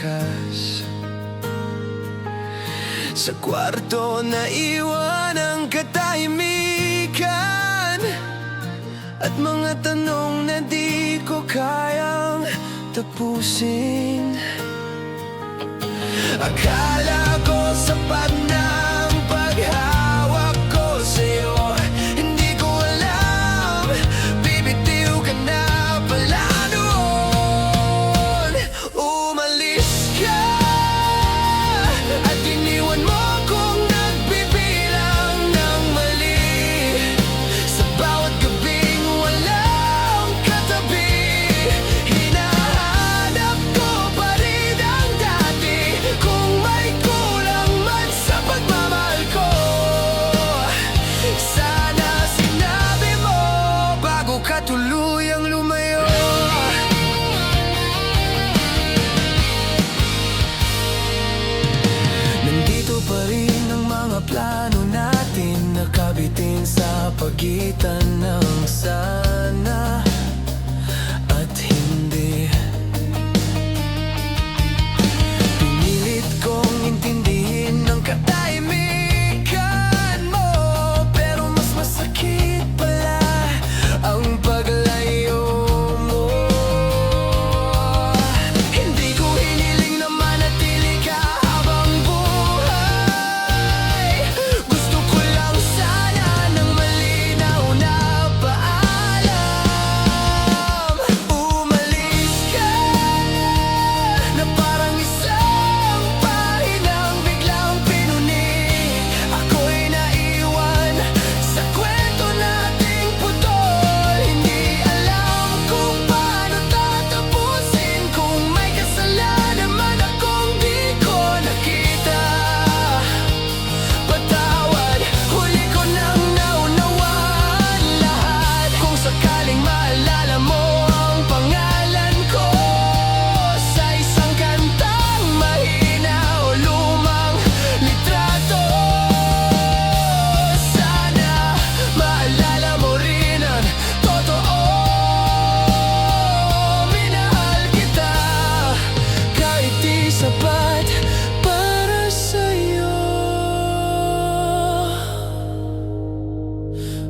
wakas. Sa kwarto na iwan ang katahimikan at mga tanong na di ko kayang tapusin. Akala ko sapat na ang paghawak ko sa'yo. Hindi ko alam, bibitiw ka na pala noon. Umalis ka at iniwan mo akong nagbibilang ng mali. Sa bawat gabing walang katabi, hinahanap ko pa rin ang dati. Kung may kulang man sa pagmamahal ko, sana sinabi mo bago ka tuluyang lumayo. Nandito pa rin ang mga plano natin, nakabitin sa pagitan ng sana at hindi. Pinilit kong intindihin ang katahimikan mo, pero mas masakit pala ang paglayo mo. Hindi ko hiniling na manatili ka habang buhay. Gusto ko lang sana ng malinaw na paalam. Umalis ka na parang isang pahinang biglang pinuni. Ako'y naiwan sa kwento nating putol. Hindi alam kung paano tatapusin, kung may kasalanan man akong di ko nakita. Patawad, huli ko nang naunawaan lahat. Kung sakaling maalala mo ang pangalan ko sa isang kantang mahina o lumang litrato, sana maalala mo rin ang totoo. Minahal kita kahit di sapat para sa'yo.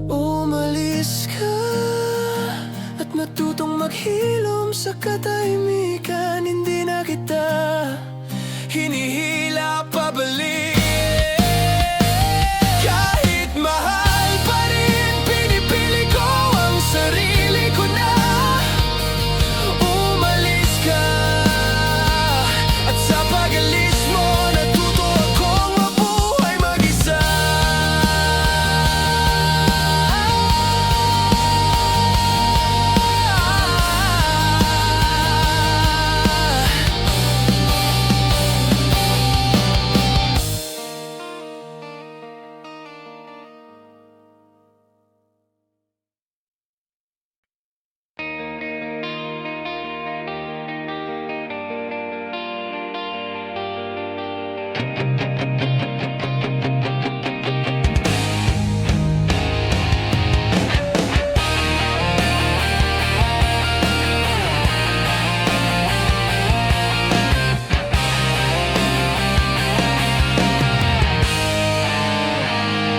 Umalis ka at natutong maghilom sa katahimikan. Hindi na kita hinihila pabalik. Kahit mahal pa rin, pinipili ko ang sarili ko na. Umalis ka at sa pag-alis mo, natuto akong mabuhay mag-isa.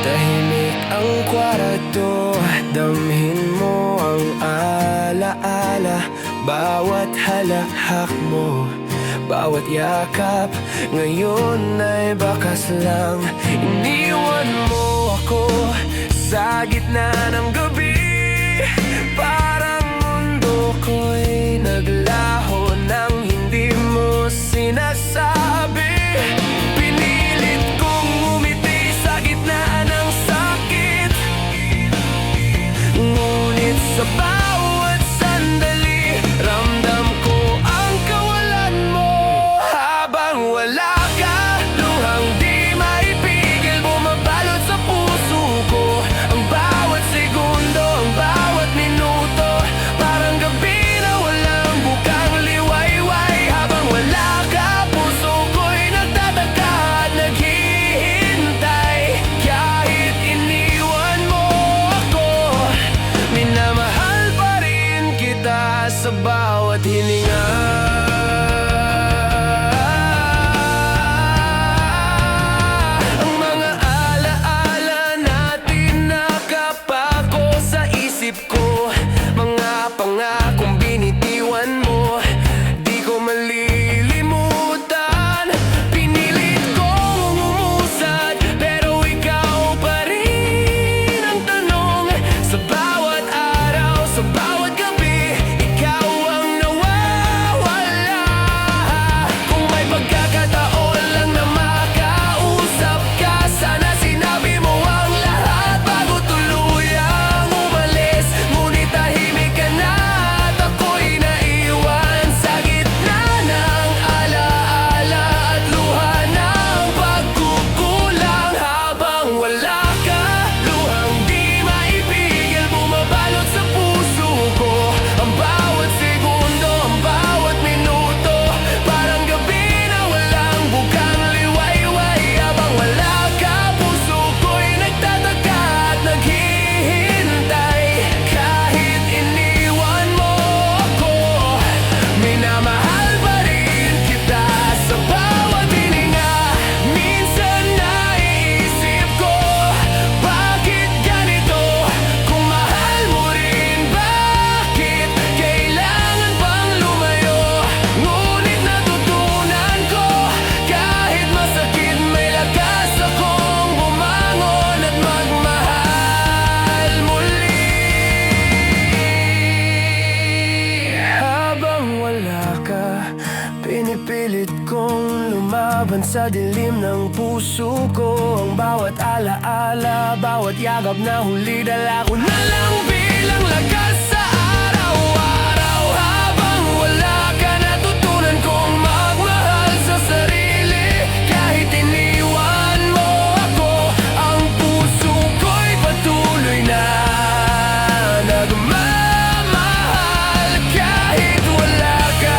Tahimik ang kwarto, damhin mo ang alaala. Bawat halahak mo, bawat yakap, ngayon ay bakas lang. Iniwan mo ako sa gitna ng gabi. Parang mundo ko'y naglaho nang hindi mo sinasabi. Pinilit kong umiti sa gitna ng sakit, ngunit sa bawat sandali, ramdam ko ang kawalan mo. Habang wala ka, luhang di maipigil, bumabalot sa puso ko. Ang bawat segundo, ang bawat minuto, parang gabi na walang bukang liwanag. pilit kong lumaban sa dilim ng puso ko. Ang bawat alaala, bawat yakap na huli, dala ko na lang bilang lakas sa araw-araw. Habang wala ka, natutunan kong magmahal sa sarili. Kahit iniwan mo ako, ang puso ko'y patuloy na nagmamahal kahit wala ka.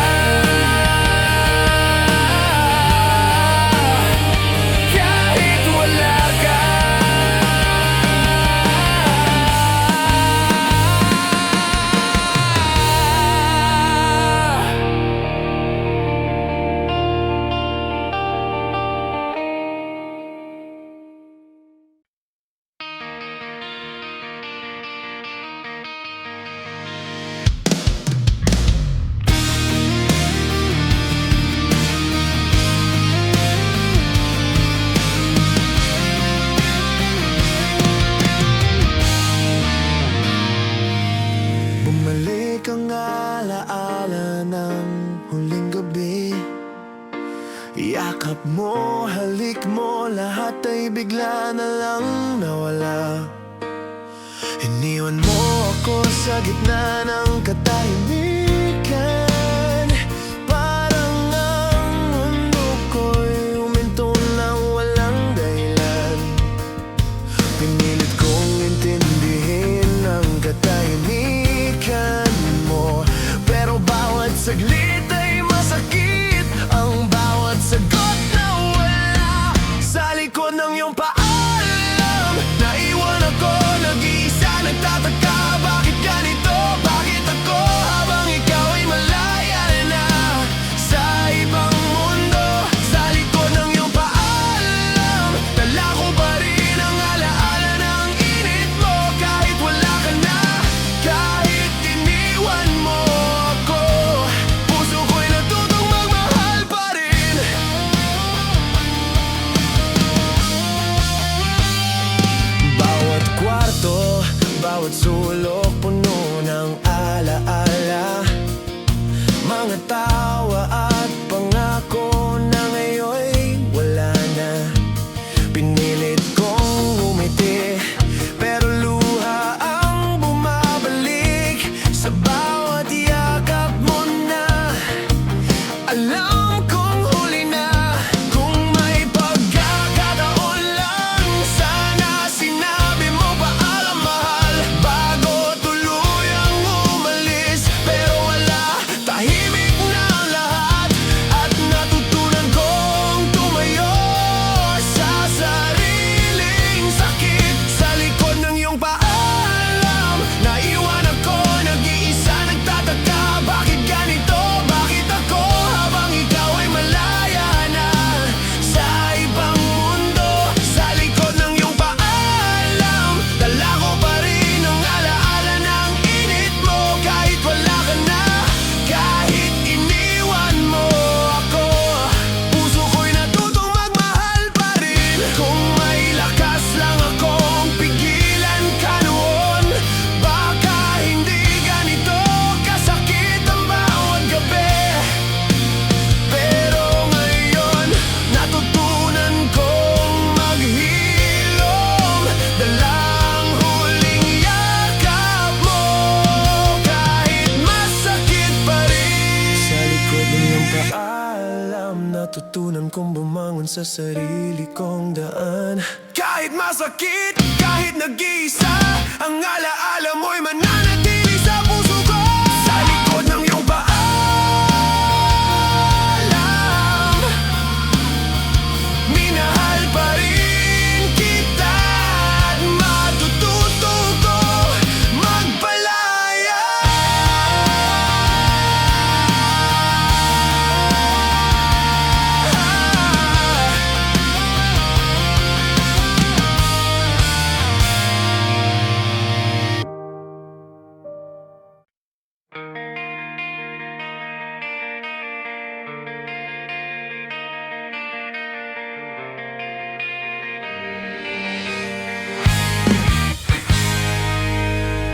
Kahit wala ka. Bumalik ang alaala ng huling gabi. Yakap mo, halik mo, lahat ay bigla na lang nawala. Iniwan mo ako sa gitna ng katahimikan. Parang ang mundo ko'y huminto ng walang dahilan. Pinilit kong intindihin ang katahimikan mo, pero bawat saglit ay masakit. Ang bawat sagot na wala sa likod ng iyong paalam. Naiwan ako, nag-iisa, nagtataka. Bakit ganito? Bakit ako? Habang ikaw ay malaya na sa ibang mundo. Sa likod ng iyong paalam, dala ko pa rin ang alaala ng init mo. Kahit wala ka na, kahit iniwan mo ako, puso ko'y natutong magmahal pa rin. Bawat kwarto, bawat sulok, puno ng alaala. Mga tawa at pangako na ngayon'y wala na. Pinilit kong umiti, pero luha ang bumabalik sa bawat yakap mo na. Alam kong huli na, kung may pagkakataon lang, sana sinabi mo paalam mahal bago tuluyang umalis. Pero wala, tahimik na ang lahat, at natutunan kong tumayo sa sariling sakit. Sa likod ng iyong paalam, naiwan ako, nag-iisa, nagtataka. Bakit ganito? Bakit ako? Habang ikaw ay malaya na sa ibang mundo. Sa likod ng iyong paalam, dala ko pa rin ang alaala ng init mo. Kahit wala ka na, kahit iniwan mo ako, puso ko'y natutong magmahal pa rin. Kung may lakas lang akong pigilan ka noon, baka hindi ganito kasakit ang bawat gabi. Pero ngayon, natutunan kong maghilom, dalang huling yakap mo, kahit masakit pa rin. Sa likod ng iyong paalam, natutunan kong bumangon sa sarili kong daan. Kahit masakit, kahit nag-iisa, ang alaala mo'y mananatili sa puso ko. Sa likod ng iyong paalam, minahal pa rin kita, at matututo ko magpalaya.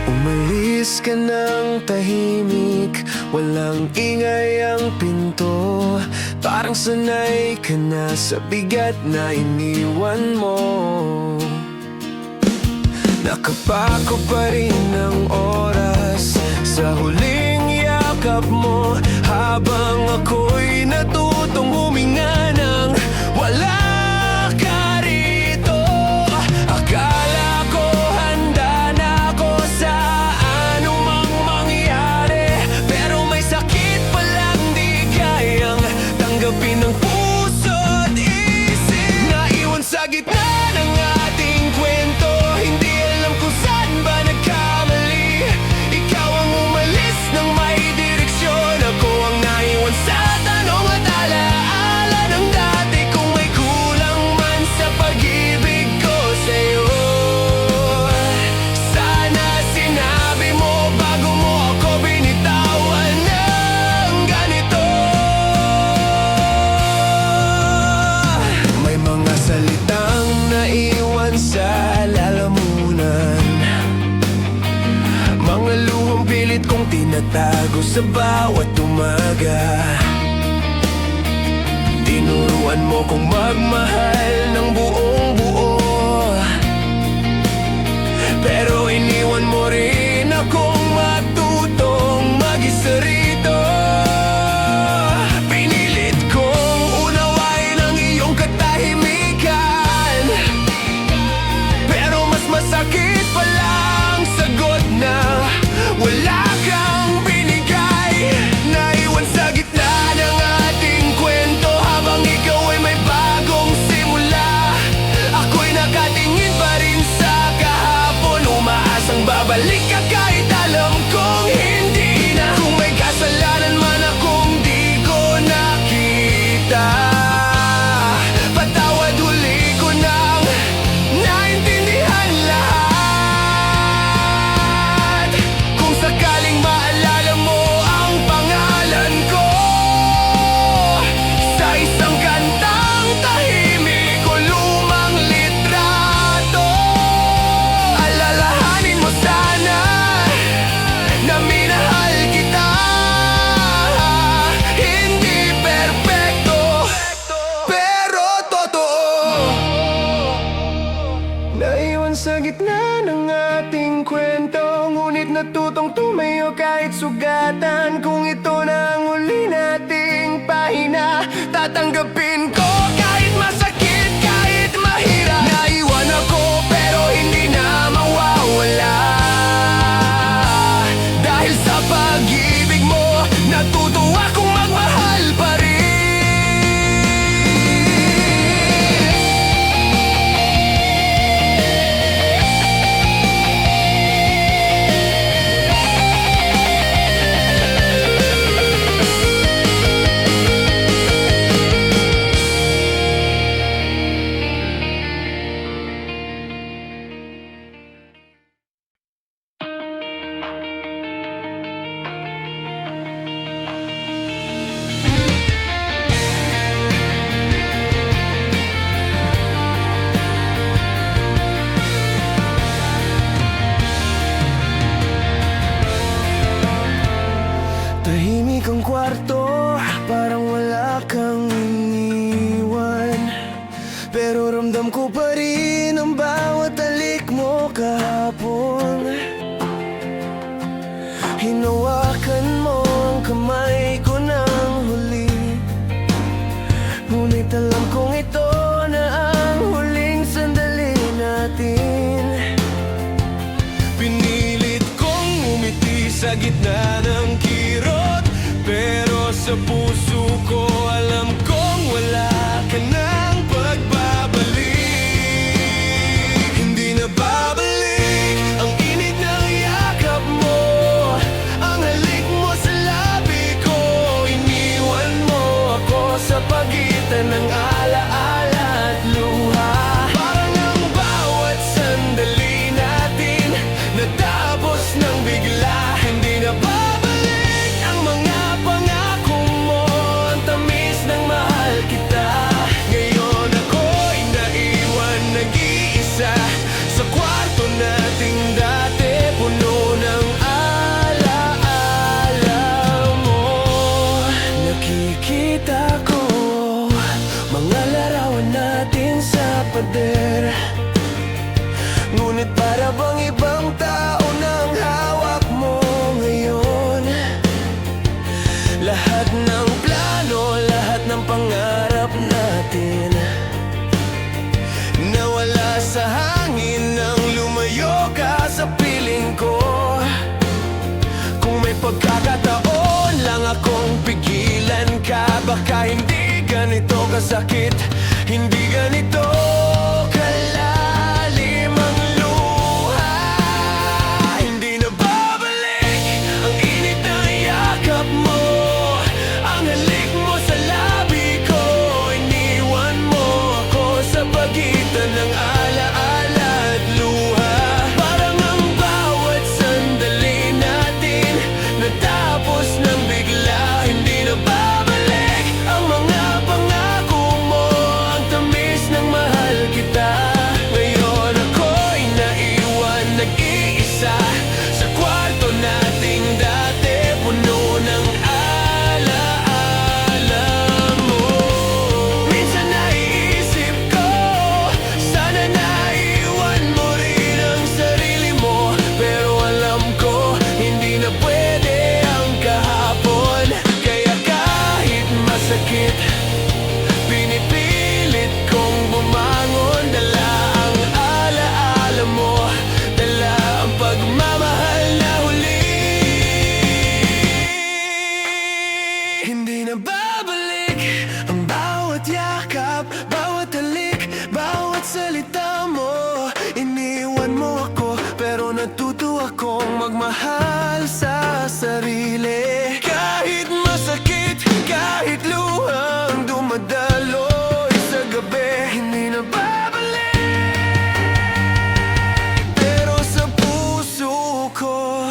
Umalis ka ng tahimik, walang ingay ang pinto. Parang sanay ka na sa bigat na iniwan mo. Nakapako pa rin ng oras sa huling yakap mo, habang ako'y natutong huminga ng wala ka rito. Akala ko handa na ako sa anumang mangyari, pero may sakit palang di kayang tanggapin ng puso't isip. Naiwan sa gitna ng ating kwento, hindi alam kung saan ba nagkamali. Ikaw ang umalis ng may direksyon, ako ang naiwan sa tanong at alaala ng dati. Kung may kulang man sa pag-ibig ko sa'yo, sana sinabi mo bago mo ako binitawan ng ganito. May mga salitang naiwan sa lalamunan, mga luhang pilit kong tinatago sa bawat umaga. Tinuruan mo kong magmahal ng buong buo, pero iniwan mo rin akong matutong mag-isa rito. Pinilit kong unawain ang iyong katahimikan, pero mas masakit palang sagot na wala kang binigay. Naiwan sa gitna ng ating kwento, habang ikaw ay may bagong simula. Ako'y nakatingin pa rin sa kahapon, umaasang babalik ka kahit alam kong hindi na. Kung may kasalanan man akong di ko nakita, patawad, huli ko nang naintindihan lahat. Kung sakaling maalala mo ang pangalan ko sa isang kantang tahimik o lumang litrato, alalahanin mo sana na minahal kita. Hindi perpekto, pero totoo. Naiwan sa gitna ng ating kwento, ngunit natutong tumayo kahit sugatan. Kung ito na ang uli nating pahina, tatanggapin ko kahit masakit, kahit mahirap. Naiwan ako pero hindi na mawawala, dahil sa pag-ibig mo natuto akong magmahal pa rin. Tahimik ang kwarto, parang wala kang iniwan, pero ramdam ko pa rin ang bawat halik mo kahapon. Hinawakan mo ang kamay ko ng huli, ngunit alam kong ito na ang huling sandali natin. Pinilit kong umiti sa gitna ng kirot, pero sa puso ko alam kong wala ka nang pagbabalik. Hindi na babalik ang init ng yakap mo, ang halik mo sa labi ko. Iniwan mo ako sa pagitan ng alaala at luha. Parang ang bawat sandali natin natapos ng bigla. Hindi na babalik ang mga pangako mo, ang tamis pader. Ngunit para bang ibang tao nang hawak mo ngayon. Lahat ng plano, lahat ng pangarap natin nawala sa hangin nang lumayo ka sa piling ko. Kung may pagkakataon lang akong pigilan ka, baka hindi ganito kasakit, hindi ganito kalalim ang luha. Hindi na babalik ang init na yakap mo, ang halik mo sa labi ko. Iniwan mo ako sa pagitan ng alaala at luha. Parang ang bawat sandali natin natapos ng bigla. Hindi na babalik ang mga pangako mo, ang tamis ng mahal kita. Ngayon ako'y naiwan nag-iisa sa kwarto nating dati, puno ng alaala mo. Minsan naiisip ko, sana naiwan mo rin ang sarili mo. Pero alam ko, hindi na pwede ang kahapon. Kaya kahit masakit, pinipilit kong bumangon. Dala ang alaala mo, dala ang pagmamahal na huli. Hindi na babalik ang bawat yakap, bawat halik, bawat salita mo. Iniwan mo ako, pero natuto akong magmahal sa sarili. Kahit masakit, kahit luhang dumadaloy sa gabi, hindi na babalik. Pero sa puso ko,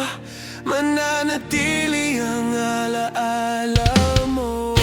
mananatili ang alaala mo.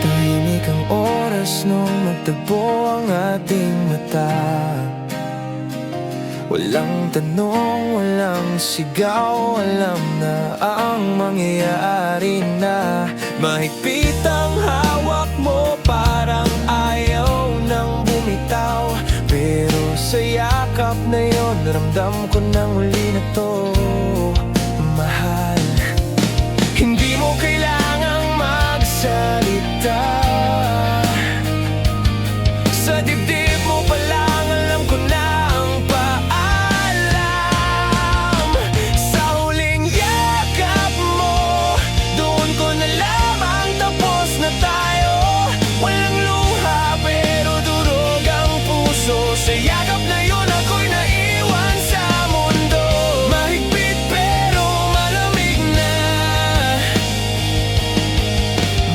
Tahimik ang oras nung magtagpo ang ating mata. Walang tanong, walang sigaw, alam na ang mangyayari na. Mahigpit ang hawak mo, parang ayaw nang bumitaw. Pero sa yakap na yon, ramdam ko nang uli na to, mahal. Hindi mo kailangang magsalita, sa dibdib mo pa lang alam ko na ang paalam. Sa huling yakap mo, doon ko na lamang tapos na tayo. Walang luha pero durog ang puso. Sa yakap na yun ako'y naiwan sa mundo. Mahigpit pero malamig na,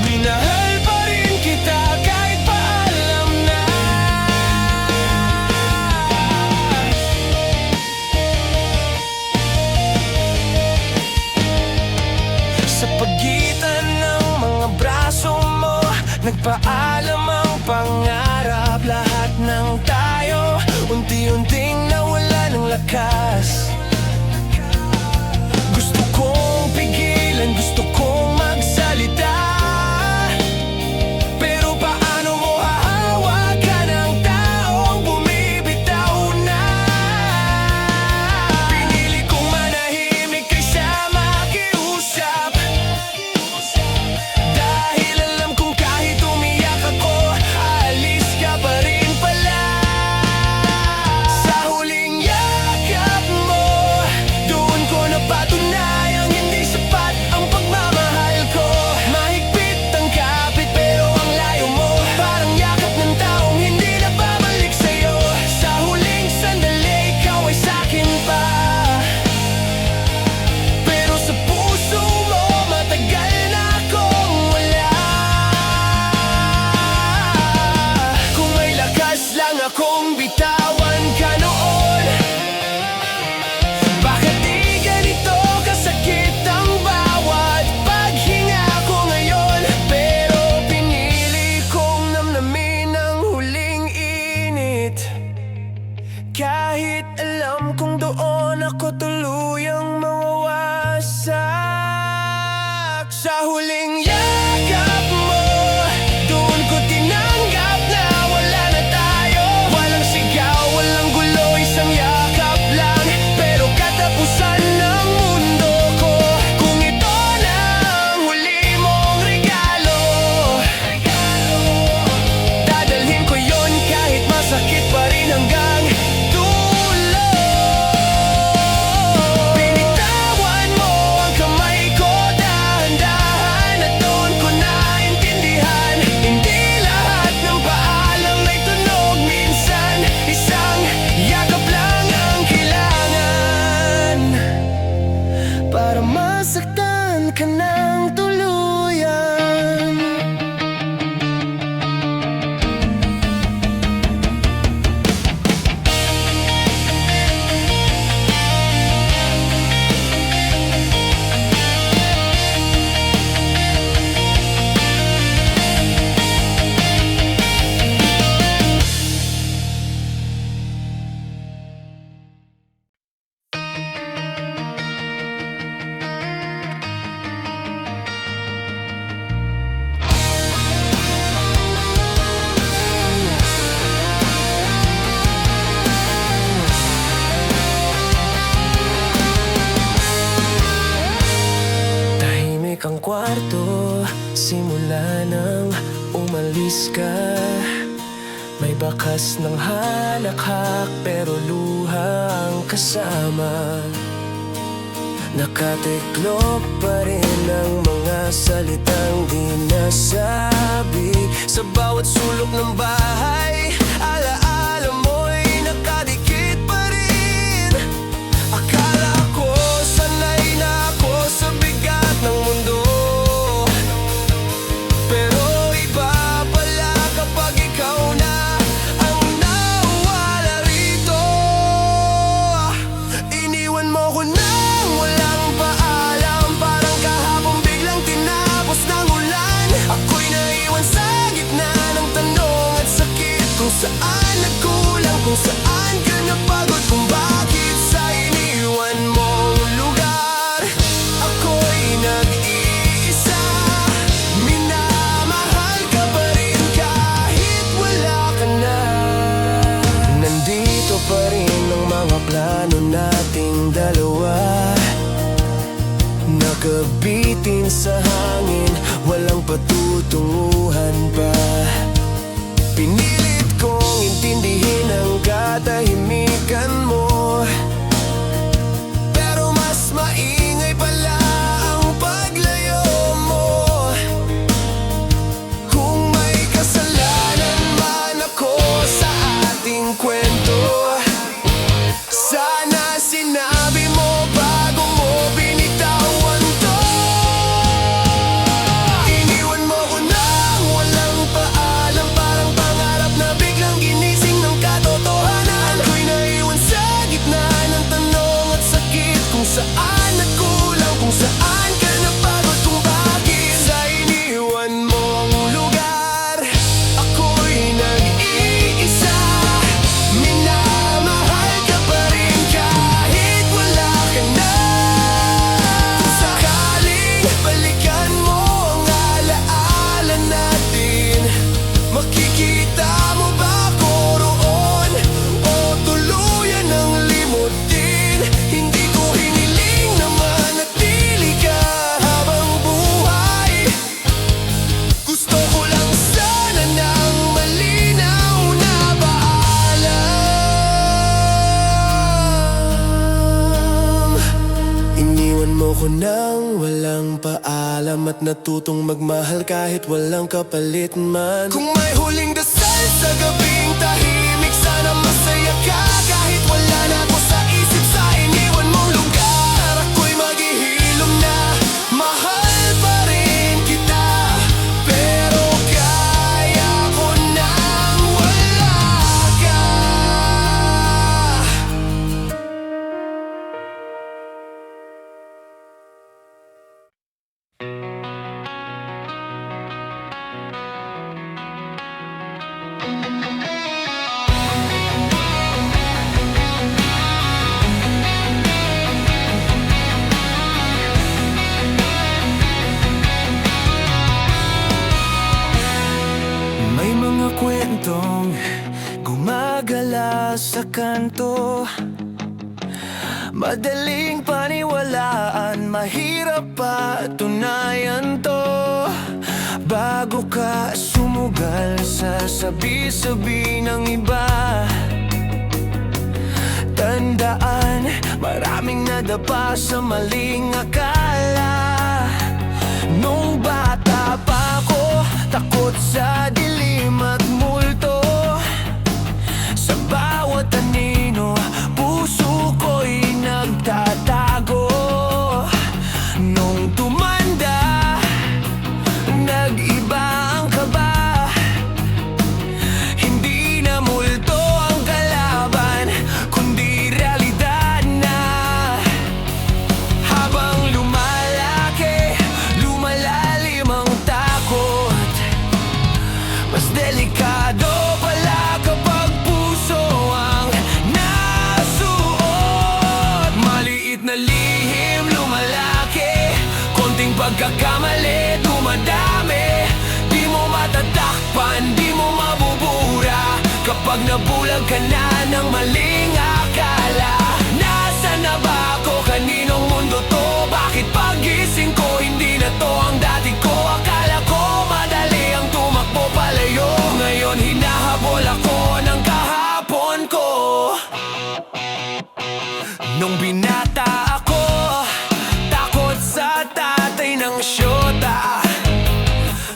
minahal pa rin kita kahit paalam na. Sa pagitan ng mga braso mo, nagpaalam ang pangarap. Lahat ng tayo, unti-unting nawala ng lakas. Gusto kong pigilan, gusto kong magsalita, pero paano mo hahawakan ang taong bumibitaw na? Pinili kong manahimik kaysa makiusap, dahil alam kong kahit umiyak bago tuluyang mawawasak. Sa huling yakap mo, doon ko tinanggap na wala na tayo. Walang sigaw, walang gulo, isang yakap lang, pero katapusan ng mundo ko. Kung ito na ang huli mong regalo, dadalhin ko yon kahit masakit pa rin hanggang dulo. Binitawan mo ang kamay ko dahan-dahan, at doon ko naintindihan, hindi lahat ng paalam ay tunog. Minsan, isang yakap lang ang kailangan para masaktan ka ng tuluyan. Tahimik ang kwarto, simula nang umalis ka. May bakas ng halakhak, pero luha ang kasama. Nakatiklop pa rin ang mga salitang di nasabi. Sa bawat sulok ng bahay, alaala mo'y nakadikit pa rin. Akala ko sanay na ako sa bigat ng mundo, pero iba pala kapag ikaw na ang nawala rito. Iniwan mo ko nang walang paalam, parang kahapon biglang tinapos ng ulan. Ako'y naiwan sa gitna ng tanong at sakit, kung saan nagkulang, kung saan ka napagod, kung bakit sa iniwan mong lugar ako'y nag-iisa. Minamahal ka pa rin kahit wala ka na. Nandito pa rin ang mga plano nating dalawa, nakabitin sa hangin, walang patutunguhan pa. Pinilit kong intindihin ang katahimikan mo, pero mas maingay pala ang paglayo mo. Kung may kasalanan man ako sa ating kwento, sana sinabi mo bago mo binitawan to. Iniwan mo ko nang walang paalam, parang pangarap na biglang ginising ng katotohanan. Ako'y naiwan sa gitna ng tanong at sakit, kung saan nagkulang, kung saan ka napagod, kung bakit sa iniwan mong lugar ako'y nag-iisa. Minamahal ka pa rin kahit wala ka na. Kung sakaling balikan mo ang alaala natin, makikita mo ba ako roon, o tuluyan ng limutin? Hindi ko hiniling na manatili ka habang buhay. Gusto ko lang sana ng malinaw na paalam. Iniwan mo ko nang walang paalam, at natutong magmahal kahit walang kapalit man. Kung may huling dasal sa gabing tahimik, sana masaya ka kahit wala na ako sa isip. Sa iniwan mong lugar ako'y maghihilom na, mahal pa rin kita, pero kaya ko nang wala ka. kanto. Madaling paniwalaan, mahirap patunayan to. Bago ka sumugal sa sabi-sabi ng iba, tandaan, maraming nadapa sa maling akala. Nung bata pa ako, takot sa dilim at multo. Sa bawat anino, puso ko'y nagtatago. Nung tumanda, nag-iba ang kaba. Hindi na multo ang kalaban, kundi realidad na. Habang lumalaki, lumalalim ang takot. Mas delikado pala kapag puso ang nasuot. Maliit na lihim, lumalaki. Konting pagkakamali, dumadami. Di mo matatakpan, di mo mabubura kapag nabulag ka na ng maling akala. Nasaan na ba ako? Kaninong mundo to? Bakit pagising ko hindi na to ang dati ko? Akala ko madali ang tumakbo palayo. Ngayon hinahabol ako ng kahapon ko. Nung binata ako, takot sa tatay ng syota.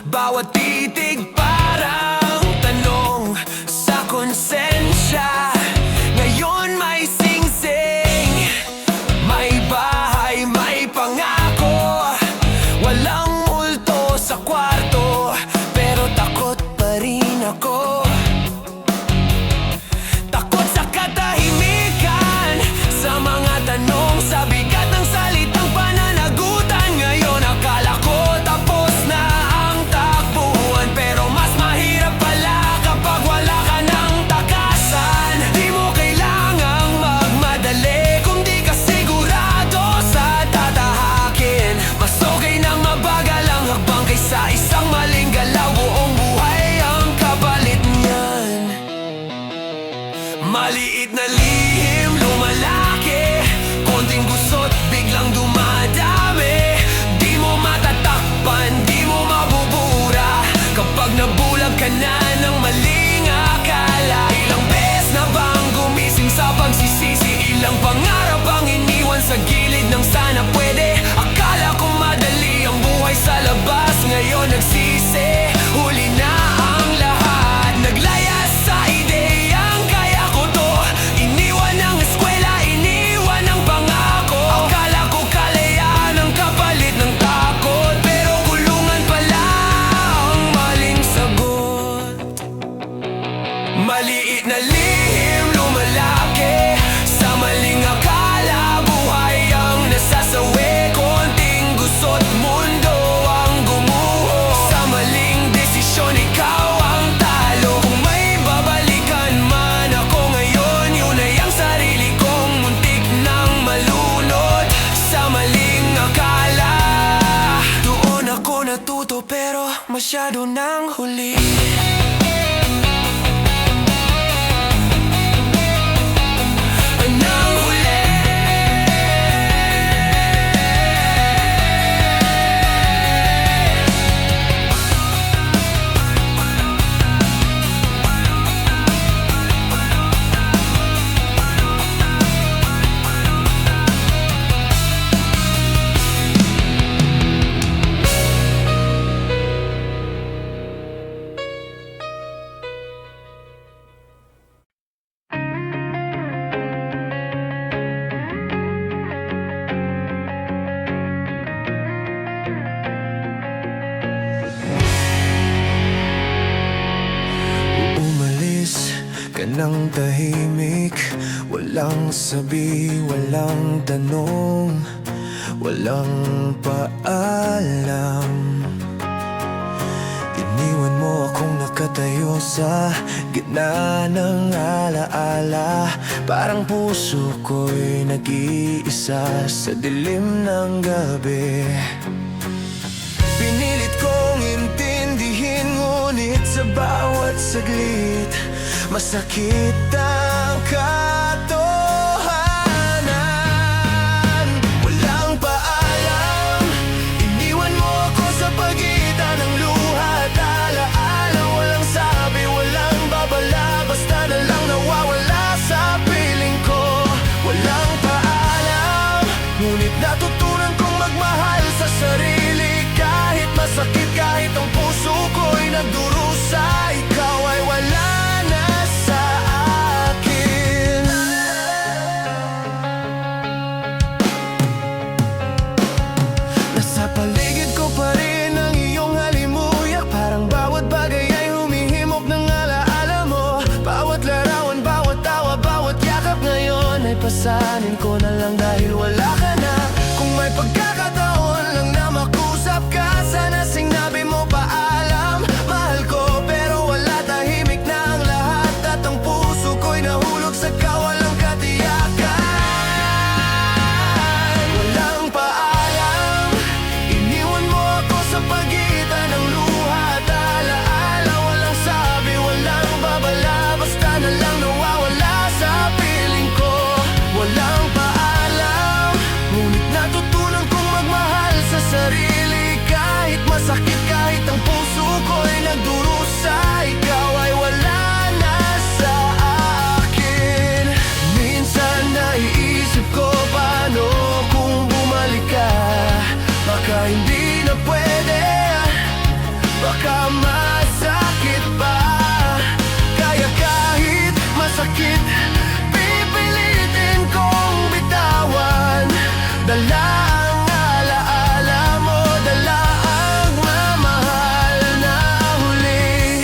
Bawat titig parang tanong sa konsensya. Ngayon may singsing, may bahay, may pangako. Walang multo sa kwarto, pero takot pa rin ako. Takot sa katahimikan, sa mga tanong, sa bigat ng salitang pananagutan. Ngayon akala ko tapos na ang takbuhan, pero mas mahirap pala kapag wala ka ng takasan. Di mo kailangang magmadali kung di ka sigurado sa tatahakin. Mas okay nang mabagal ang hakbang kaysa isang maling galaw. Buong buhay ang kapalit niyan. Maliit na lihim, lumalaki. Konting gusot, biglang dumadami. Di mo matatakpan, di mo mabubura kapag nabulag ka na ng maling akala. Ilang beses na bang gumising sa pagsisisi? Ilang pangarap ang iniwan sa gilid ng sana pwede. Akala ko madali ang buhay sa labas, ngayon nagsisi. Huli na ang lahat, naglayas sa ideyang kaya ko to. Iniwan ang eskwela, iniwan ang pangako. Akala ko kalayaan ang kapalit ng takot, pero kulungan pala ang maling sagot. Maliit na lihim, lumalaki. Sa maling akala, buhay ang nasasawi. Konting gusot, mundo ang gumuho. Sa maling desisyon, ikaw ang talo. Kung may babalikan man ako ngayon, yun ay ang sarili kong muntik nang malunod. Sa maling akala, doon ako natuto, pero masyado nang huli. Nang huli. ka ng tahimik. Walang sabi, walang tanong, walang paalam. Iniwan mo akong nakatayo sa gitna ng alaala. Parang puso ko'y nag-iisa sa dilim ng gabi. Pinilit kong intindihin, ngunit sa bawat saglit masakit ang pipilitin ko na lang dahil wala ka na. Kung may pagkakataon lang na makusap ka, sana sinabi mo paalam, mahal ko. Pero wala, tahimik na ang lahat at ang puso ko'y nahulog sa kawalang katiyakan. Walang paalam, iniwan mo ako sa pagitan ng luha at alaala. Walang sabi, walang babala, basta na lang nawawala sa piling ko. Walang paalam, ngunit natutunan kong magmahal sa sarili. Kahit masakit, kahit ang puso ko'y nagdurusa, ikaw ay wala na sa akin. Minsan naiisip ko, paano kung bumalik ka? Baka hindi na pwede, baka masakit pa. Kaya kahit masakit, pipilitin kong bitawan. Dala ang alaala mo, dala ang mamahal na huli.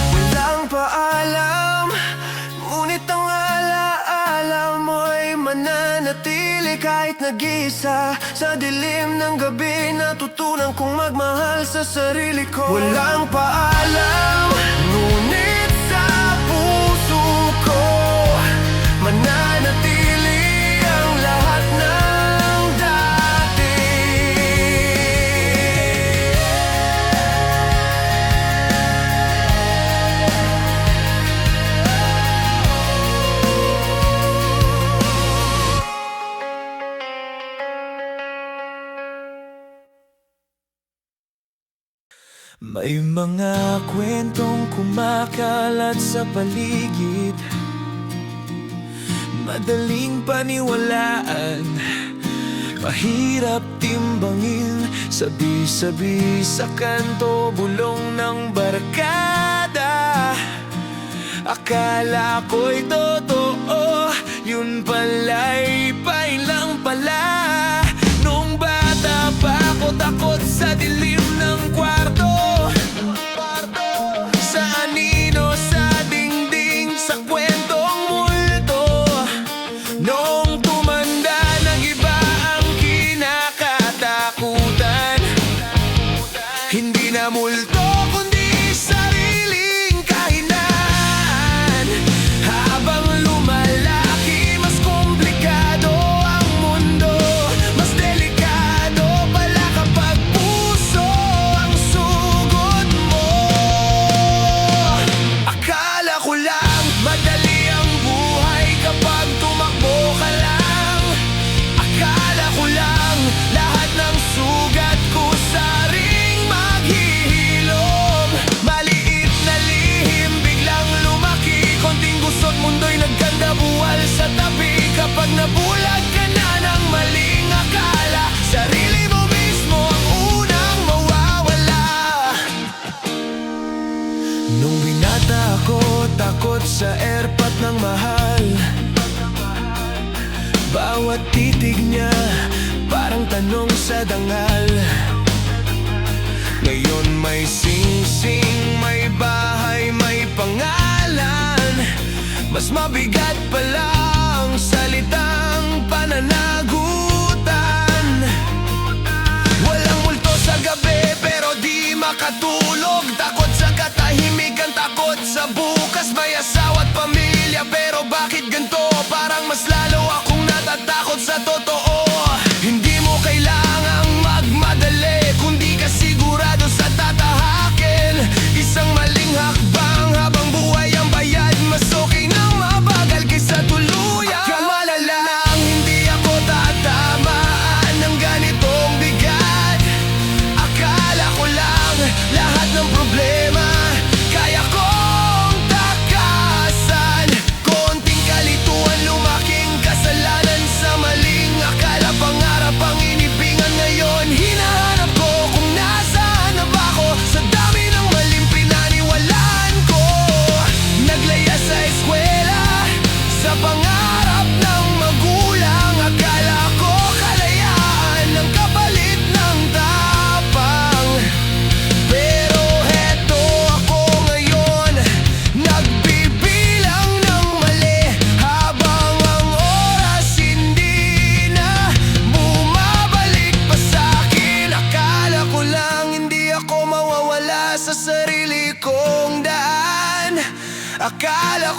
Walang paalam, ngunit ang alaala mo'y mananatili. Kahit nag-isa sa dilim ng gabi, natutunan kong magmahal sa sarili ko. Walang paalam, ngunit sa puso ko mananatili ang lahat ng dati. May mga kwentong kumakalat sa paligid, madaling paniwalaan, mahirap timbangin. Sabi-sabi sa kanto, bulong ng barkada. Akala ko'y totoo, yun pala'y pain lang pala. Nung bata pa ako, takot sa dilim ng kwarto, sa anino, sa dingding, sa kwentong multo. Noong tumanda, nag-iba ang kinakatakutan. Hindi na multo, kundi sariling kahinaan. Habang lumalaki, mas komplikado ang mundo. Mas delikado pala kapag puso ang sugod mo. Akala ko lang madali ang buhay kapag tumakbo ka lang. Akala ko lang lahat ng sugat ko sa ring maghihilom. Maliit na lihim biglang lumaki, konting gusot mundo'y nagkanda buwal sa tabi. Kapag nabulag ka na ng maling akala, sarili mo mismo ang unang mawawala. Nung binata ako, takot sa airpot ng mahal. Bawat titig niya, parang tanong sa dangal. Ngayon may sing-sing, may bahay, may pangalan. Mas mabigat pala ang salitang pananagutan. Walang multo sa gabi, pero di makatulog. Takot sa katahimikan, takot sa bukas. May asawa at pamilya, pero bakit ganito? Parang mas lalo akong natatakot sa totoo. Hindi mo kailangang magmadali, kundi ka sigurado sa tatahakin. Isang maling hakbang habang buhay ang bayad. Mas okay nang mabagal kaysa tuluyan. Kaya malalang hindi ako tatamaan ng ganitong bigat. Akala ko lang lahat ng problema kaya kong takasan.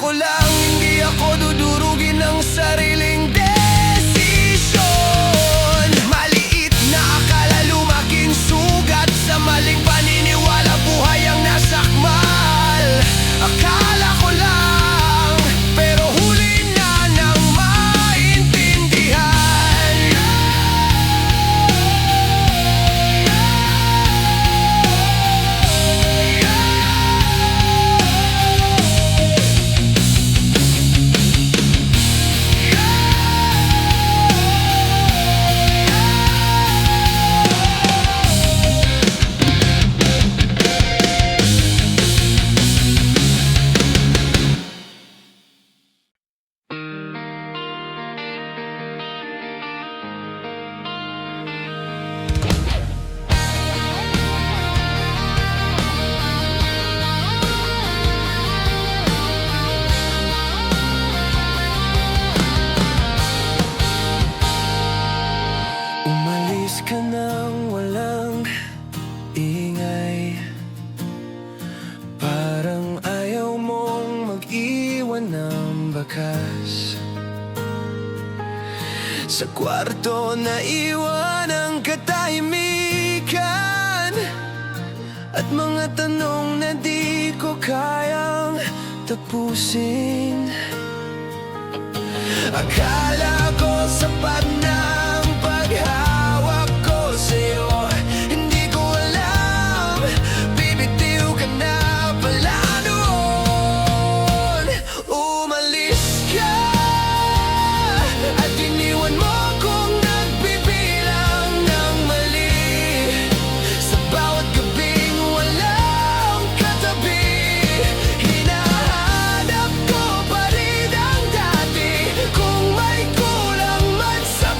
ko lang hindi ako dudurugin ng sariling desisyon. Maliit na akala lumaking sugat, sa maling paniniwala buhay ang nasakmal. Akala ko lang, pero huli na nang maintindihan. Umalis ka nang walang ingay, parang ayaw mong mag-iwan ng bakas. Sa kwarto na iwan ang katahimikan, at mga tanong na di ko kayang tapusin. Akala ko sapat na ang paghawak ko sa'yo, hindi ko alam, bibitiw ka na pala noon. Umalis ka at iniwan mo akong nagbibilang ng mali. Sa bawat gabing walang katabi, hinahanap ko pa rin ang dati. Kung may kulang man sa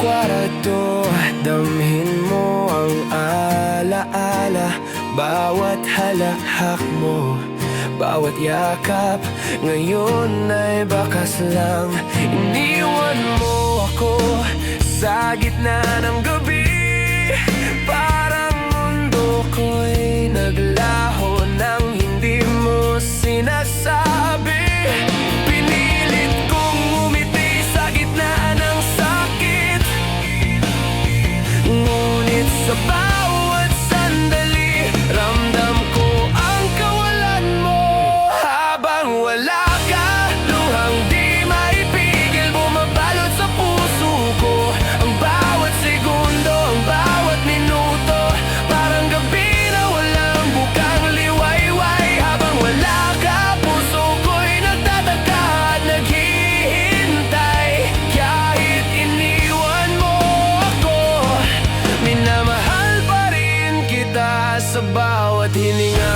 kwarto, damhin mo ang alaala. Bawat halahak mo, bawat yakap, ngayon ay bakas lang. Iniwan mo ako sa gitna ng gabi, parang mundo ko'y naglaho nang hindi mo sinasabi. Pinilit kong umiti sa gitna ng sakit, ngunit sa bawat sandali, ramdam ko ang kawalan mo. Habang wala ka, luhang di maipigil, bumabalot sa puso ko. Ang bawat segundo, ang bawat minuto, parang gabi na walang bukang liwayway. Habang wala ka, puso ko'y nagtataka at naghihintay. Kahit iniwan mo ako, minamahal pa rin kita sa bawat hininga.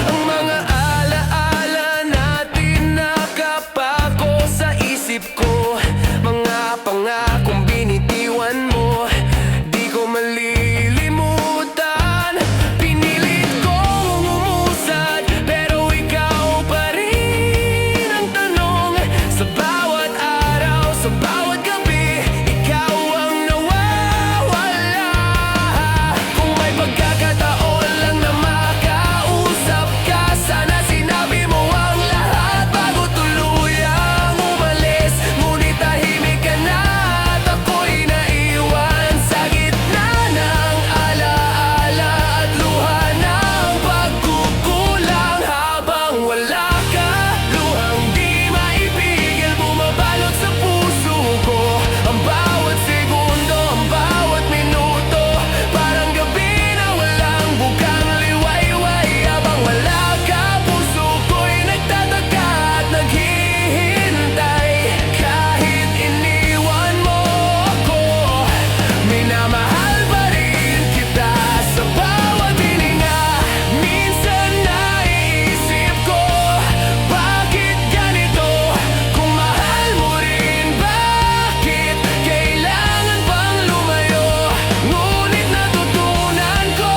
Ang mga alaala natin nakapako sa isip ko, mga pangakong binitiwan mo, di ko malilimutan. Pinilit kong umusad, pero ikaw pa rin ang tanong. Sa bawat araw, sa bawat gabi, ikaw ang nawawala. Kung may pagkakataon lang na makausap ka, sana sinabi mo ang lahat bago tuluyang umalis. Ngunit tahimik ka na at ako'y naiwan sa gitna ng alaala at luha ng pagkukulang. Habang wala ka, luhang di maipigil, bumabalot sa puso ko. Ang bawat segundo, ang bawat minuto, parang gabi na walang bukang liwayway. Habang wala ka, puso ko'y nagtataka at naghihintay. Kahit iniwan mo ako, minamahal pa rin kita sa bawat hininga. Minsan naiisip ko, bakit ganito? Kung mahal mo rin, bakit kailangan pang lumayo? Ngunit natutunan ko,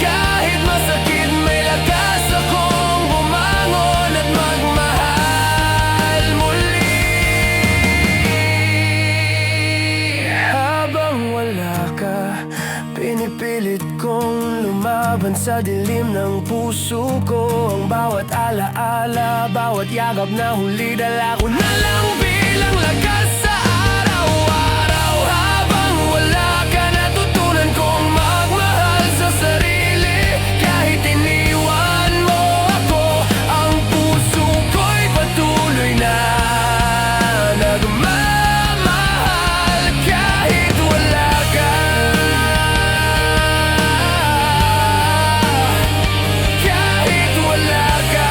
kahit masakit, may lakas akong bumangon at magmahal muli. Habang wala ka, pinipilit kong lumaban sa dilim ng puso ko. Ang bawat alaala, bawat yakap na huli, dala ko na lang bilang lakas sa araw-araw. Habang wala ka, natutunan kong magmahal sa sarili. Kahit iniwan mo ako, ang puso ko'y patuloy na nagmamahal. Kahit wala ka, kahit wala ka.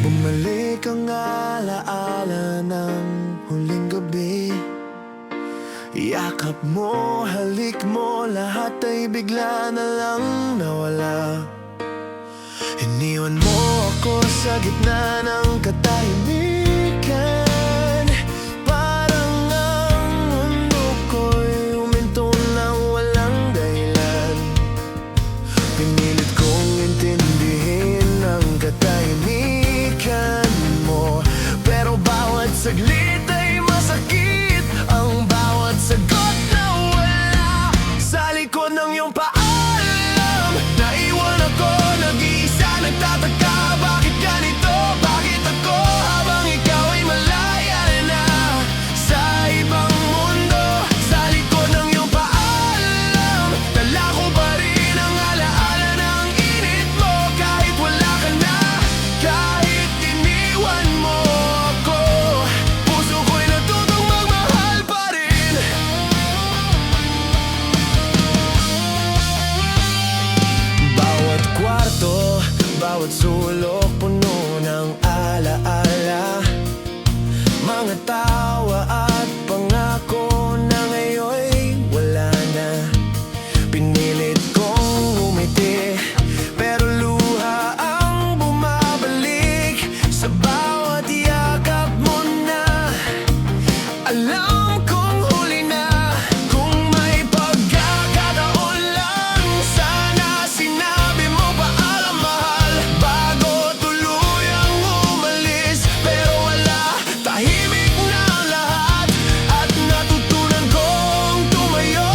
Bumalik ang alaala ng huling gabi. Yakap mo, halik mo, lahat ay bigla na lang nawala. Iniwan mo ako sa gitna ng katahimikan, parang ang mundo ko'y huminto ng walang dahilan. Pinilit kong intindihin ang katahimikan mo, pero bawat saglit ay masakit. Ang bawat sagot na wala sa likod ng iyong paalam. Naiwan ako, nag-iisa, nagtataka, bakit ganito? Bakit ako? alam kung huli na. Kung may pagkakataon lang, sana sinabi mo paalam mahal bago tuluyang umalis. Pero wala, tahimik na ang lahat. At natutunan kong tumayo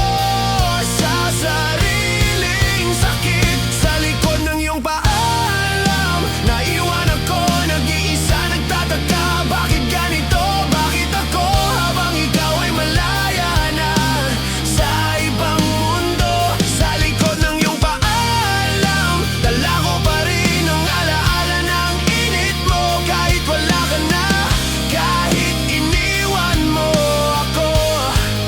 sa sariling sakit. Sa likod ng iyong paalam, naiwan ako nag-iisa, nagtataka. Bakit ganito? Bakit ako? Habang ikaw ay malaya na sa ibang mundo. Sa likod ng iyong paalam, dala ko pa rin ang alaala ng init mo. Kahit wala ka na, kahit iniwan mo ako,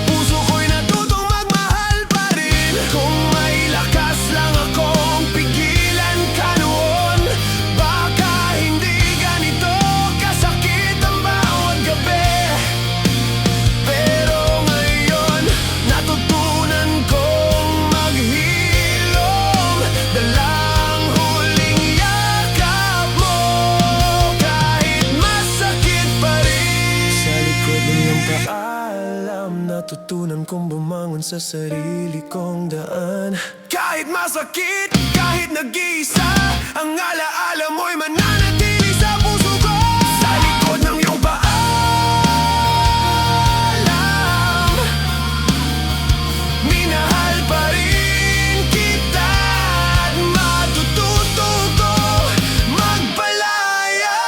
puso ko'y natutong magmahal pa rin. Kung may lakas lang akong pigilan ka noon, baka hindi ganito kasakit ang bawat gabi. Pero ngayon, natutunan kong maghilom. Dalang huling yakap mo, kahit masakit pa rin. Sa likod ng iyong paalam, natutunan kong bumangon sa sarili kong daan. Kahit masakit, kahit nag-iisa, ang alaala mo'y mananatili sa puso ko. Sa likod ng iyong paalam, minahal pa rin kita. At matututo ko magpalaya.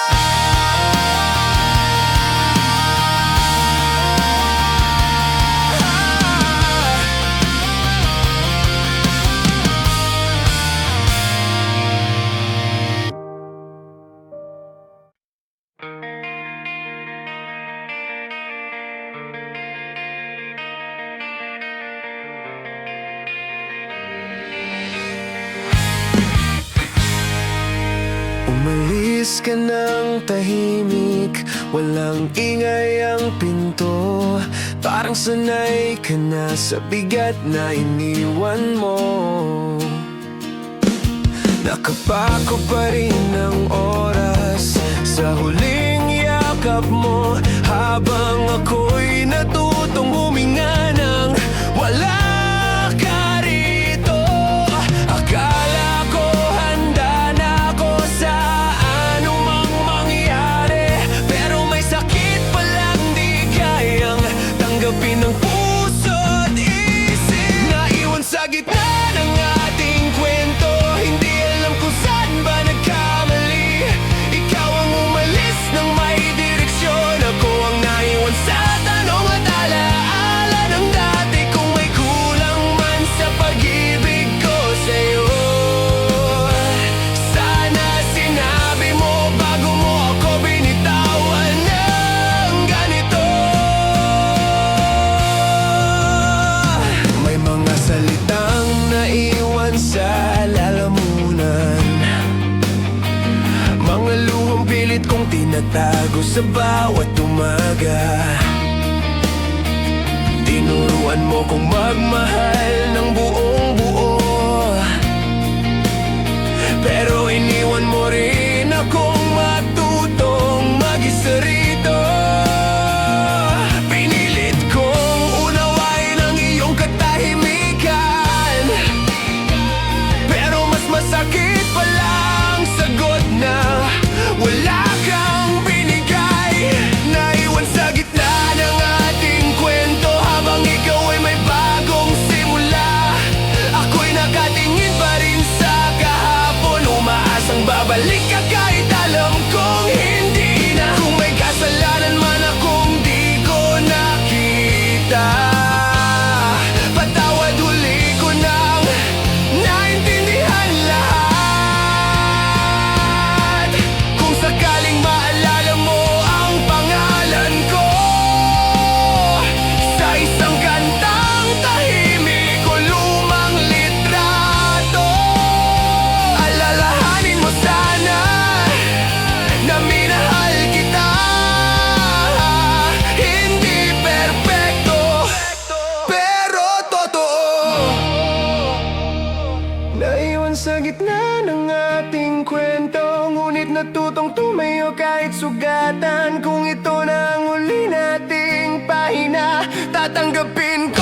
Umalis ka ng tahimik, walang ingay ang pinto. Parang sanay ka na sa bigat na iniwan mo. Nakapako pa rin ang oras sa huling yakap mo. Habang ako'y natutong huminga ng wala ka rito. Akala ko handa na ako sa anumang mangyari, pero may sakit palang di kayang tanggapin ng puso't isip. Naiwan sa gitna ng ating kwento, hindi alam kung saan ba nagkamali. Ikaw ang umalis ng may direksyon, ako ang naiwan sa tanong at alaala ng dati. Kung may kulang man sa pag-ibig ko sa'yo, sana sinabi mo bago mo ako binitawan ng ganito. May mga salitang naiwan sa lalamunan, mga luhang pilit kong tinatago sa bawat umaga. Tinuruan mo kong magmahal ng buong buo, pero iniwan mo rin akong matutong mag-isa rito. Pinilit kong unawain ang iyong katahimikan, pero mas masakit palang sagot na wala kang binigay. Naiwan sa gitna ng ating kwento, habang ikaw ay may bagong simula. Ako'y nakatingin pa rin sa kahapon, umaasang babalik ka kahit alam kong hindi na. Kung may kasalanan man akong di ko nakita, patawad, huli ko nang naintindihan lahat. Kung sakaling maalala mo ang pangalan ko sa isang kantang tahimik o lumang litrato, alalahanin mo sana na minahal kita. Hindi perpekto, pero totoo. Naiwan sa gitna ng ating kwento, ngunit natutong tumayo kahit sugatan. Kung ito na ang uli nating mahina, tatanggapin ko